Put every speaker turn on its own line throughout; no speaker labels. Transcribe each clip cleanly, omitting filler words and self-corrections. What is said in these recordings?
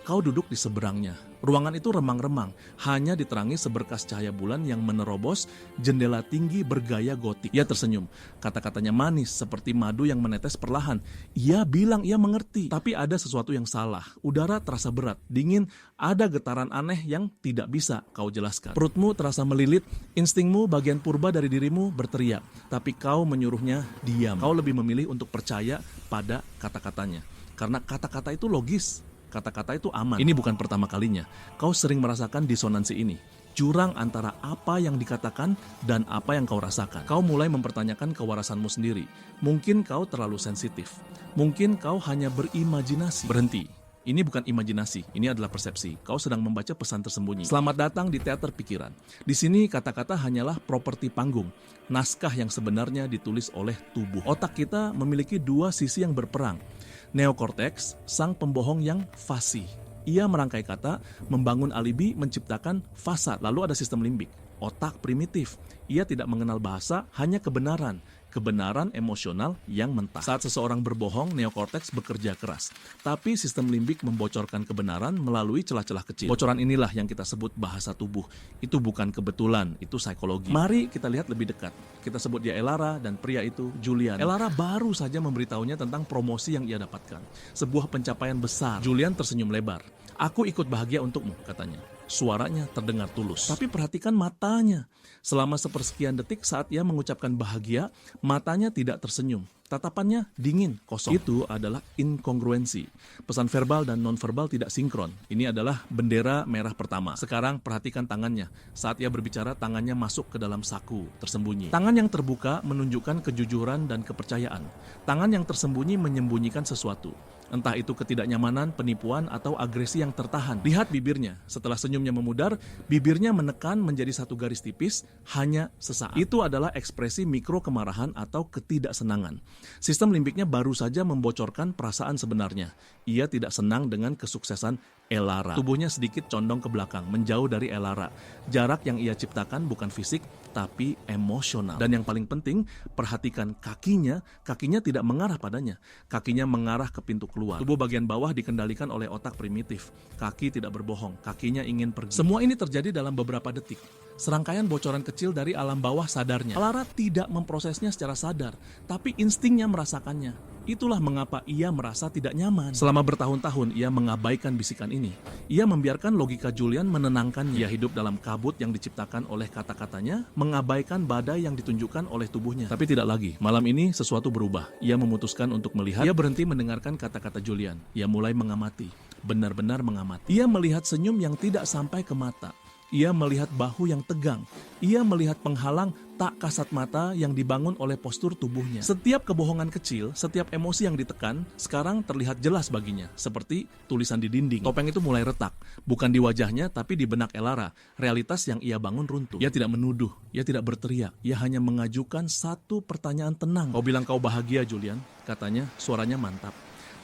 Kau duduk di seberangnya. Ruangan itu remang-remang, hanya diterangi seberkas cahaya bulan yang menerobos jendela tinggi bergaya gotik. Ia tersenyum. Kata-katanya manis seperti madu yang menetes perlahan. Ia bilang ia mengerti, tapi ada sesuatu yang salah. Udara terasa berat, dingin, ada getaran aneh yang tidak bisa kau jelaskan. Perutmu terasa melilit, instingmu bagian purba dari dirimu berteriak, tapi kau menyuruhnya diam. Kau lebih memilih untuk percaya pada kata-katanya. Karena kata-kata itu logis. Kata-kata itu aman. Ini bukan pertama kalinya. Kau sering merasakan disonansi ini. Jurang antara apa yang dikatakan dan apa yang kau rasakan. Kau mulai mempertanyakan kewarasanmu sendiri. Mungkin kau terlalu sensitif. Mungkin kau hanya berimajinasi. Berhenti. Ini bukan imajinasi, ini adalah persepsi. Kau sedang membaca pesan tersembunyi. Selamat datang di teater pikiran. Di sini kata-kata hanyalah properti panggung. Naskah yang sebenarnya ditulis oleh tubuh. Otak kita memiliki dua sisi yang berperang. Neokorteks, sang pembohong yang fasih. Ia merangkai kata, membangun alibi, menciptakan fasad. Lalu ada sistem limbik, otak primitif. Ia tidak mengenal bahasa, hanya kebenaran. Kebenaran emosional yang mentah. Saat seseorang berbohong, neokorteks bekerja keras. Tapi sistem limbik membocorkan kebenaran melalui celah-celah kecil. Bocoran inilah yang kita sebut bahasa tubuh. Itu bukan kebetulan, itu psikologi. Mari kita lihat lebih dekat. Kita sebut dia Elara dan pria itu Julian. Elara baru saja memberitahunya tentang promosi yang ia dapatkan. Sebuah pencapaian besar. Julian tersenyum lebar. Aku ikut bahagia untukmu, katanya. Suaranya terdengar tulus. Tapi perhatikan matanya. Selama sepersekian detik saat ia mengucapkan bahagia, matanya tidak tersenyum. Tatapannya dingin, kosong. Itu adalah inkongruensi. Pesan verbal dan nonverbal tidak sinkron. Ini adalah bendera merah pertama. Sekarang perhatikan tangannya. Saat ia berbicara, tangannya masuk ke dalam saku, tersembunyi. Tangan yang terbuka menunjukkan kejujuran dan kepercayaan. Tangan yang tersembunyi menyembunyikan sesuatu. Entah itu ketidaknyamanan, penipuan, atau agresi yang tertahan. Lihat bibirnya. Setelah senyumnya memudar, bibirnya menekan menjadi satu garis tipis, hanya sesaat. Itu adalah ekspresi mikro kemarahan atau ketidaksenangan. Sistem limbiknya baru saja membocorkan perasaan sebenarnya. Ia tidak senang dengan kesuksesan Elara. Tubuhnya sedikit condong ke belakang, menjauh dari Elara. Jarak yang ia ciptakan bukan fisik, tapi emosional. Dan yang paling penting, perhatikan kakinya. Kakinya tidak mengarah padanya. Kakinya mengarah ke pintu keluar. Tubuh bagian bawah dikendalikan oleh otak primitif. Kaki tidak berbohong. Kakinya ingin pergi. Semua ini terjadi dalam beberapa detik. Serangkaian bocoran kecil dari alam bawah sadarnya. Elara tidak memprosesnya secara sadar, tapi instingnya merasakannya. Itulah mengapa ia merasa tidak nyaman. Selama bertahun-tahun ia mengabaikan bisikan ini. Ia membiarkan logika Julian menenangkannya. Ia hidup dalam kabut yang diciptakan oleh kata-katanya, mengabaikan badai yang ditunjukkan oleh tubuhnya. Tapi tidak lagi. Malam ini sesuatu berubah. Ia memutuskan untuk melihat. Ia berhenti mendengarkan kata-kata Julian. Ia mulai mengamati. Benar-benar mengamati. Ia melihat senyum yang tidak sampai ke mata. Ia melihat bahu yang tegang. Ia melihat penghalang tak kasat mata yang dibangun oleh postur tubuhnya. Setiap kebohongan kecil, setiap emosi yang ditekan, sekarang terlihat jelas baginya. Seperti tulisan di dinding. Topeng itu mulai retak. Bukan di wajahnya, tapi di benak Elara. Realitas yang ia bangun runtuh. Ia tidak menuduh. Ia tidak berteriak. Ia hanya mengajukan satu pertanyaan tenang. Kau bilang kau bahagia, Julian? Katanya, suaranya mantap.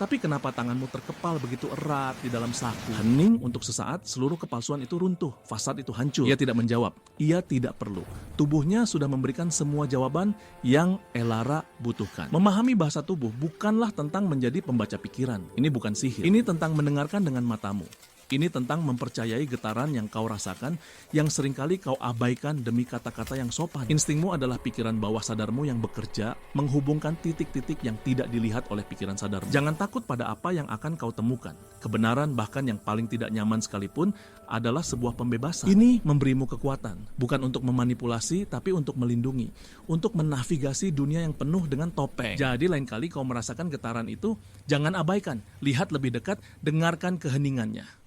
Tapi kenapa tanganmu terkepal begitu erat di dalam saku? Hening untuk sesaat, seluruh kepalsuan itu runtuh. Fasad itu hancur. Ia tidak menjawab. Ia tidak perlu. Tubuhnya sudah memberikan semua jawaban yang Elara butuhkan. Memahami bahasa tubuh bukanlah tentang menjadi pembaca pikiran. Ini bukan sihir. Ini tentang mendengarkan dengan matamu. Ini tentang mempercayai getaran yang kau rasakan, yang seringkali kau abaikan demi kata-kata yang sopan. Instingmu adalah pikiran bawah sadarmu yang bekerja, menghubungkan titik-titik yang tidak dilihat oleh pikiran sadarmu. Jangan takut pada apa yang akan kau temukan. Kebenaran, bahkan yang paling tidak nyaman sekalipun, adalah sebuah pembebasan. Ini memberimu kekuatan, bukan untuk memanipulasi, tapi untuk melindungi, untuk menavigasi dunia yang penuh dengan topeng. Jadi lain kali kau merasakan getaran itu, jangan abaikan, lihat lebih dekat, dengarkan keheningannya.